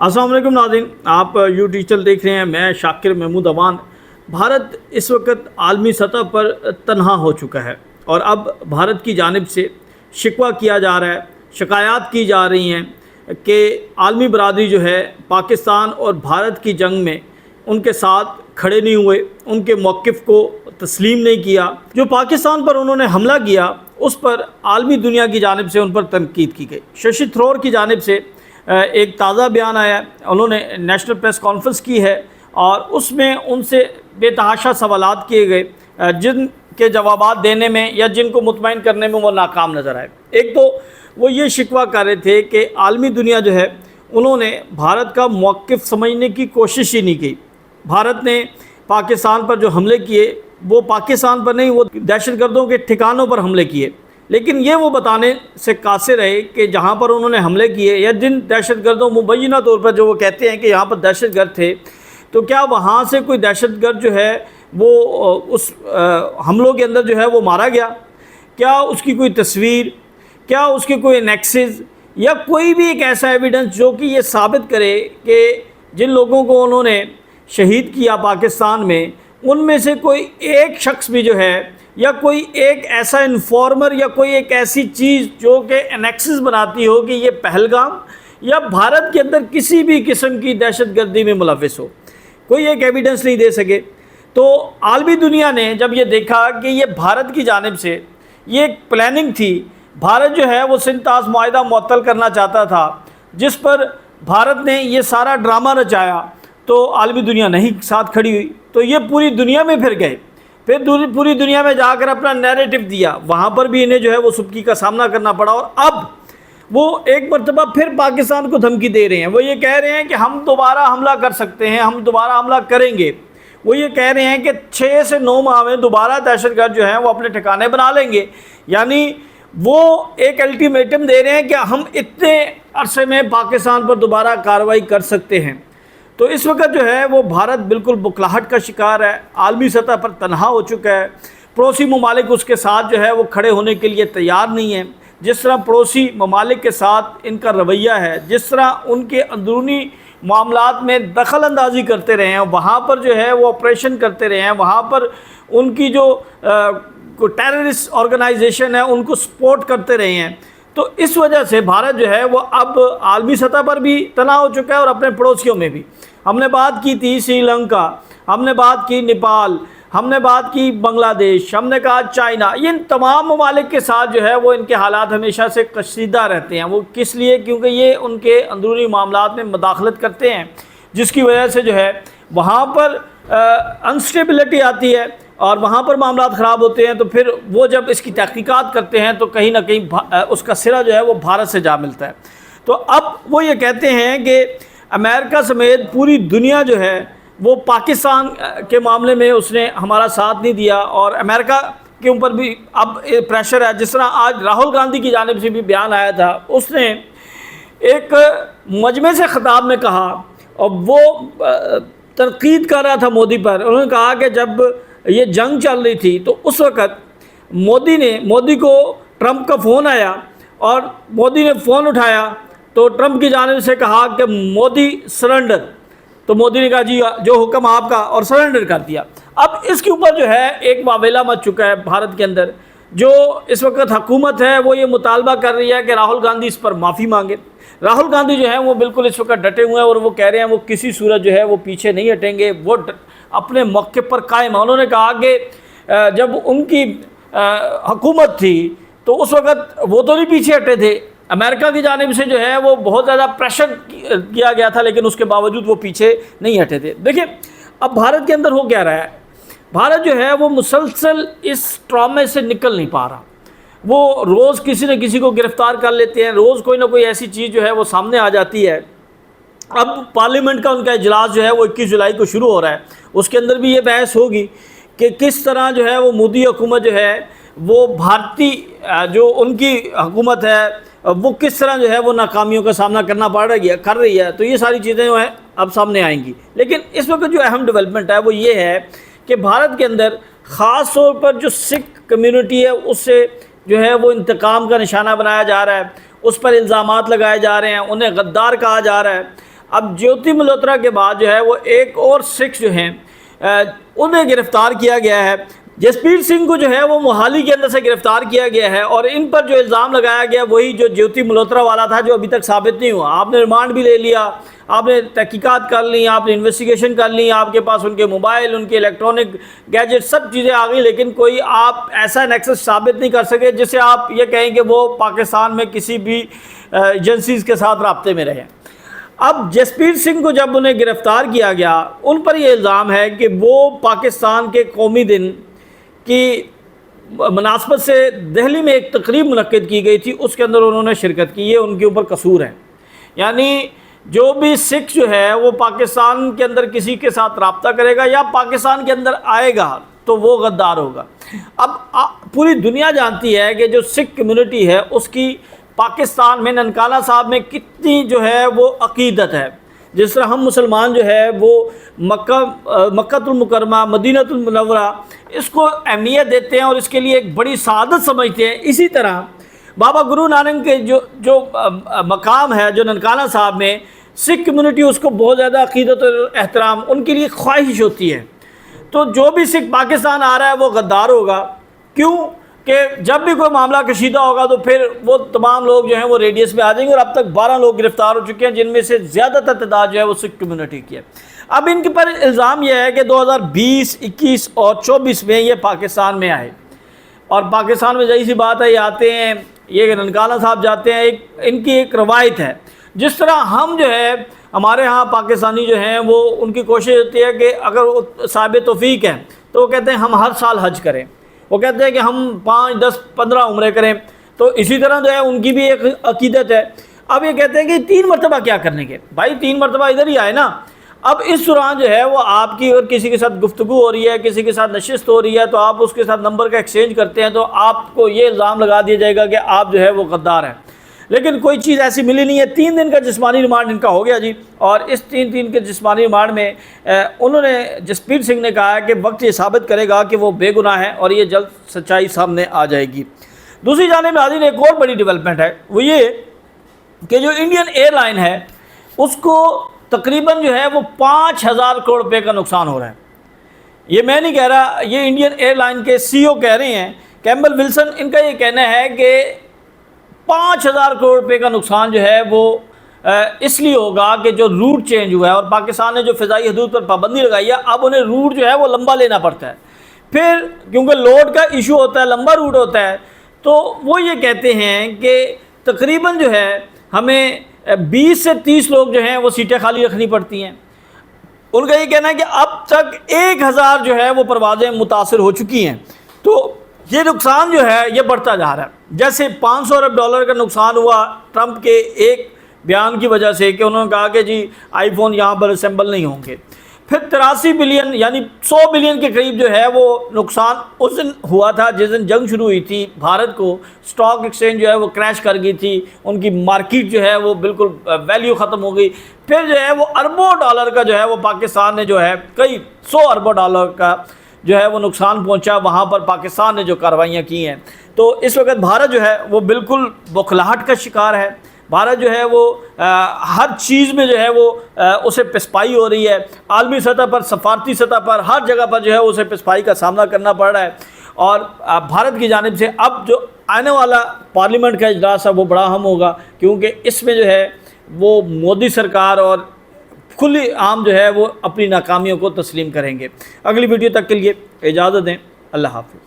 السلام علیکم ناظرین، آپ یو ڈیجیٹل دیکھ رہے ہیں۔ میں شاکر محمود اوان۔ بھارت اس وقت عالمی سطح پر تنہا ہو چکا ہے اور اب بھارت کی جانب سے شکوہ کیا جا رہا ہے، شکایات کی جا رہی ہیں کہ عالمی برادری جو ہے پاکستان اور بھارت کی جنگ میں ان کے ساتھ کھڑے نہیں ہوئے، ان کے موقف کو تسلیم نہیں کیا۔ جو پاکستان پر انہوں نے حملہ کیا اس پر عالمی دنیا کی جانب سے ان پر تنقید کی گئی۔ ششی تھرور کی جانب سے ایک تازہ بیان آیا، انہوں نے نیشنل پریس کانفرنس کی ہے اور اس میں ان سے بے تحاشا سوالات کیے گئے جن کے جوابات دینے میں یا جن کو مطمئن کرنے میں وہ ناکام نظر آئے۔ ایک تو وہ یہ شکوہ کر رہے تھے کہ عالمی دنیا جو ہے انہوں نے بھارت کا موقف سمجھنے کی کوشش ہی نہیں کی۔ بھارت نے پاکستان پر جو حملے کیے وہ پاکستان پر نہیں، وہ دہشت گردوں کے ٹھکانوں پر حملے کیے، لیکن یہ وہ بتانے سے قاصر رہے کہ جہاں پر انہوں نے حملے کیے یا جن دہشت گردوں مبینہ طور پر جو وہ کہتے ہیں کہ یہاں پر دہشت گرد تھے، تو کیا وہاں سے کوئی دہشت گرد جو ہے وہ اس حملوں کے اندر جو ہے وہ مارا گیا؟ کیا اس کی کوئی تصویر، کیا اس کے کوئی انیکسز یا کوئی بھی ایک ایسا ایویڈنس جو کہ یہ ثابت کرے کہ جن لوگوں کو انہوں نے شہید کیا پاکستان میں ان میں سے کوئی ایک شخص بھی جو ہے یا کوئی ایک ایسا انفارمر یا کوئی ایک ایسی چیز جو کہ انیکسس بناتی ہو کہ یہ پہلگام یا بھارت کے اندر کسی بھی قسم کی دہشت گردی میں ملوث ہو، کوئی ایک ایویڈنس نہیں دے سکے؟ تو عالمی دنیا نے جب یہ دیکھا کہ یہ بھارت کی جانب سے یہ ایک پلاننگ تھی، بھارت جو ہے وہ سنتاز معاہدہ معطل کرنا چاہتا تھا جس پر بھارت نے یہ سارا ڈرامہ رچایا، تو عالمی دنیا نہیں ساتھ کھڑی ہوئی، تو یہ پوری دنیا میں پھر گئے، پھر پوری دنیا میں جا کر اپنا نیریٹو دیا، وہاں پر بھی انہیں جو ہے وہ سبکی کا سامنا کرنا پڑا، اور اب وہ ایک مرتبہ پھر پاکستان کو دھمکی دے رہے ہیں۔ وہ یہ کہہ رہے ہیں کہ ہم دوبارہ حملہ کر سکتے ہیں، ہم دوبارہ حملہ کریں گے۔ وہ یہ کہہ رہے ہیں کہ 6 سے 9 ماہ میں دوبارہ دہشت گرد جو ہیں وہ اپنے ٹھکانے بنا لیں گے، یعنی وہ ایک الٹیمیٹم دے رہے ہیں کہ ہم اتنے عرصے میں پاکستان پر دوبارہ کارروائی کر سکتے ہیں۔ تو اس وقت جو ہے وہ بھارت بالکل بکھلاہٹ کا شکار ہے، عالمی سطح پر تنہا ہو چکا ہے، پڑوسی ممالک اس کے ساتھ جو ہے وہ کھڑے ہونے کے لیے تیار نہیں ہیں۔ جس طرح پڑوسی ممالک کے ساتھ ان کا رویہ ہے، جس طرح ان کے اندرونی معاملات میں دخل اندازی کرتے رہے ہیں، وہاں پر جو ہے وہ آپریشن کرتے رہے ہیں، وہاں پر ان کی جو ٹیررسٹ آرگنائزیشن ہے ان کو سپورٹ کرتے رہے ہیں، تو اس وجہ سے بھارت جو ہے وہ اب عالمی سطح پر بھی تنہا ہو چکا ہے اور اپنے پڑوسیوں میں بھی۔ ہم نے بات کی تھی سری لنکا، ہم نے بات کی نیپال، ہم نے بات کی بنگلہ دیش، ہم نے کہا چائنا، یہ ان تمام ممالک کے ساتھ جو ہے وہ ان کے حالات ہمیشہ سے کشیدہ رہتے ہیں۔ وہ کس لیے؟ کیونکہ یہ ان کے اندرونی معاملات میں مداخلت کرتے ہیں، جس کی وجہ سے جو ہے وہاں پر انسٹیبلٹی آتی ہے اور وہاں پر معاملات خراب ہوتے ہیں، تو پھر وہ جب اس کی تحقیقات کرتے ہیں تو کہیں نہ کہیں اس کا سرا جو ہے وہ بھارت سے جا ملتا ہے۔ تو اب وہ یہ کہتے ہیں کہ امریکہ سمیت پوری دنیا جو ہے وہ پاکستان کے معاملے میں اس نے ہمارا ساتھ نہیں دیا، اور امریکہ کے اوپر بھی اب پریشر ہے۔ جس طرح آج راہل گاندھی کی جانب سے بھی بیان آیا تھا، اس نے ایک مجمع سے خطاب میں کہا اور وہ تنقید کر رہا تھا مودی پر۔ انہوں نے کہا کہ جب یہ جنگ چل رہی تھی تو اس وقت مودی کو ٹرمپ کا فون آیا اور مودی نے فون اٹھایا تو ٹرمپ کی جانب سے کہا کہ مودی سرنڈر، تو مودی نے کہا جی جو حکم آپ کا، اور سرنڈر کر دیا۔ اب اس کے اوپر جو ہے ایک واویلا مچ چکا ہے بھارت کے اندر۔ جو اس وقت حکومت ہے وہ یہ مطالبہ کر رہی ہے کہ راہل گاندھی اس پر معافی مانگے۔ راہل گاندھی جو ہیں وہ بالکل اس وقت ڈٹے ہوئے ہیں اور وہ کہہ رہے ہیں وہ کسی صورت جو ہے وہ پیچھے نہیں ہٹیں گے، وہ اپنے موقف پر قائم ہیں۔ انہوں نے کہا کہ جب ان کی حکومت تھی تو اس وقت وہ تو نہیں پیچھے ہٹے تھے، امریکہ کی جانب سے جو ہے وہ بہت زیادہ پریشر کیا گیا تھا، لیکن اس کے باوجود وہ پیچھے نہیں ہٹے تھے۔ دیکھیں اب بھارت کے اندر ہو کیا رہا ہے، بھارت جو ہے وہ مسلسل اس ٹرامے سے نکل نہیں پا رہا۔ وہ روز کسی نہ کسی کو گرفتار کر لیتے ہیں، روز کوئی نہ کوئی ایسی چیز جو ہے وہ سامنے آ جاتی ہے۔ اب پارلیمنٹ کا ان کا اجلاس جو ہے وہ 21 جولائی کو شروع ہو رہا ہے، اس کے اندر بھی یہ بحث ہوگی کہ کس طرح جو ہے وہ مودی حکومت جو ہے وہ بھارتی جو ان کی حکومت ہے وہ کس طرح جو ہے وہ ناکامیوں کا سامنا کر رہی ہے۔ تو یہ ساری چیزیں جو ہیں اب سامنے آئیں گی، لیکن اس وقت جو اہم ڈیولپمنٹ ہے وہ یہ ہے کہ بھارت کے اندر خاص طور پر جو سکھ کمیونٹی ہے اس سے جو ہے وہ انتقام کا نشانہ بنایا جا رہا ہے، اس پر الزامات لگائے جا رہے ہیں، انہیں غدار کہا جا رہا ہے۔ اب جیوتی ملہوترا کے بعد جو ہے وہ ایک اور سکھ جو ہیں انہیں گرفتار کیا گیا ہے۔ جسپیر سنگھ کو جو ہے وہ موہالی کے اندر سے گرفتار کیا گیا ہے، اور ان پر جو الزام لگایا گیا وہی جو جیوتی ملہوترا والا تھا، جو ابھی تک ثابت نہیں ہوا۔ آپ نے ریمانڈ بھی لے لیا، آپ نے تحقیقات کر لی، آپ نے انویسٹیگیشن کر لی، آپ کے پاس ان کے موبائل، ان کے الیکٹرانک گیجٹ سب چیزیں آ گئی، لیکن کوئی آپ ایسا نیکسس ثابت نہیں کر سکے جس سے آپ یہ کہیں کہ وہ پاکستان میں کسی بھی ایجنسیز کے ساتھ رابطے میں رہے۔ اب جسپیر سنگھ کو جب انہیں گرفتار کیا گیا، ان پر یہ الزام ہے کہ وہ پاکستان کے قومی دن کی مناسبت سے دہلی میں ایک تقریب منعقد کی گئی تھی، اس کے اندر انہوں نے شرکت کی، یہ ان کے اوپر قصور ہے۔ یعنی جو بھی سکھ جو ہے وہ پاکستان کے اندر کسی کے ساتھ رابطہ کرے گا یا پاکستان کے اندر آئے گا تو وہ غدار ہوگا۔ اب پوری دنیا جانتی ہے کہ جو سکھ کمیونٹی ہے اس کی پاکستان میں ننکانہ صاحب میں کتنی جو ہے وہ عقیدت ہے۔ جس طرح ہم مسلمان جو ہے وہ مکہ المکرمہ، مدینہ المنورہ اس کو اہمیت دیتے ہیں اور اس کے لیے ایک بڑی سعادت سمجھتے ہیں، اسی طرح بابا گرو نانک کے جو مقام ہے جو ننکانہ صاحب میں، سکھ کمیونٹی اس کو بہت زیادہ عقیدت اور احترام ان کے لیے خواہش ہوتی ہے۔ تو جو بھی سکھ پاکستان آ رہا ہے وہ غدار ہوگا، کیوں کہ جب بھی کوئی معاملہ کشیدہ ہوگا تو پھر وہ تمام لوگ جو ہیں وہ ریڈیس میں آ جائیں گے، اور اب تک 12 لوگ گرفتار ہو چکے ہیں، جن میں سے زیادہ تر تعداد جو ہے وہ سکھ کمیونٹی کی ہے۔ اب ان کے پر الزام یہ ہے کہ 2020، 21 اور 24 میں یہ پاکستان میں آئے، اور پاکستان میں ظاہر سی بات ہے یہ آتے ہیں، یہ ننکانہ صاحب جاتے ہیں، ان کی ایک روایت ہے۔ جس طرح ہم جو ہے ہمارے ہاں پاکستانی جو ہیں وہ ان کی کوشش ہوتی ہے کہ اگر وہ صاحب توفیق ہیں تو وہ کہتے ہیں ہم ہر سال حج کریں، وہ کہتے ہیں کہ ہم 5، 10، 15 عمرے کریں۔ تو اسی طرح جو ہے ان کی بھی ایک عقیدت ہے۔ اب یہ کہتے ہیں کہ 3 مرتبہ کیا کرنے کے، بھائی 3 مرتبہ ادھر ہی آئے نا۔ اب اس دوران جو ہے وہ آپ کی اگر کسی کے ساتھ گفتگو ہو رہی ہے، کسی کے ساتھ نشست ہو رہی ہے، تو آپ اس کے ساتھ نمبر کا ایکسچینج کرتے ہیں تو آپ کو یہ الزام لگا دیا جائے گا کہ آپ جو ہے وہ غدار ہیں۔ لیکن کوئی چیز ایسی ملی نہیں ہے۔ 3 دن کا جسمانی ریمانڈ ان کا ہو گیا جی، اور اس 3 دن کے جسمانی ریمانڈ میں انہوں نے جسپیر سنگھ نے کہا ہے کہ وقت یہ ثابت کرے گا کہ وہ بے گناہ ہے اور یہ جلد سچائی سامنے آ جائے گی۔ دوسری جانب ناظرین ایک اور بڑی ڈیولپمنٹ ہے، وہ یہ کہ جو انڈین ایئر لائن ہے اس کو تقریباً جو ہے وہ 5000 کروڑ روپے کا نقصان ہو رہا ہے۔ یہ میں نہیں کہہ رہا، یہ انڈین ایئر لائن کے سی او کہہ رہے ہیں، کیمبل ولسن، ان کا یہ کہنا ہے کہ 5000 کروڑ روپے کا نقصان جو ہے وہ اس لیے ہوگا کہ جو روٹ چینج ہوا ہے، اور پاکستان نے جو فضائی حدود پر پابندی لگائی ہے، اب انہیں روٹ جو ہے وہ لمبا لینا پڑتا ہے، پھر کیونکہ لوڈ کا ایشو ہوتا ہے، لمبا روٹ ہوتا ہے، تو وہ یہ کہتے ہیں کہ تقریباً جو ہے ہمیں 20 سے 30 لوگ جو ہیں وہ سیٹیں خالی رکھنی پڑتی ہیں۔ ان کا یہ کہنا ہے کہ اب تک 1000 جو ہے وہ پروازیں متاثر ہو چکی ہیں۔ تو یہ نقصان جو ہے یہ بڑھتا جا رہا ہے۔ جیسے $500 ارب کا نقصان ہوا ٹرمپ کے ایک بیان کی وجہ سے کہ انہوں نے کہا کہ جی آئی فون یہاں پر اسمبل نہیں ہوں گے، پھر 83 بلین یعنی 100 بلین کے قریب جو ہے وہ نقصان اس دن ہوا تھا جس دن جنگ شروع ہوئی تھی۔ بھارت کو سٹاک ایکسچینج جو ہے وہ کریش کر گئی تھی، ان کی مارکیٹ جو ہے وہ بالکل ویلیو ختم ہو گئی، پھر جو ہے وہ اربوں ڈالر کا جو ہے وہ پاکستان نے جو ہے کئی 100 ارب ڈالر کا جو ہے وہ نقصان پہنچا، وہاں پر پاکستان نے جو کارروائیاں کی ہیں۔ تو اس وقت بھارت جو ہے وہ بالکل بوکھلاہٹ کا شکار ہے۔ بھارت جو ہے وہ ہر چیز میں جو ہے وہ اسے پسپائی ہو رہی ہے، عالمی سطح پر، سفارتی سطح پر، ہر جگہ پر جو ہے اسے پسپائی کا سامنا کرنا پڑ رہا ہے۔ اور بھارت کی جانب سے اب جو آنے والا پارلیمنٹ کا اجلاس ہے وہ بڑا اہم ہوگا، کیونکہ اس میں جو ہے وہ مودی سرکار اور کھلی عام جو ہے وہ اپنی ناکامیوں کو تسلیم کریں گے۔ اگلی ویڈیو تک کے لیے اجازت دیں، اللہ حافظ۔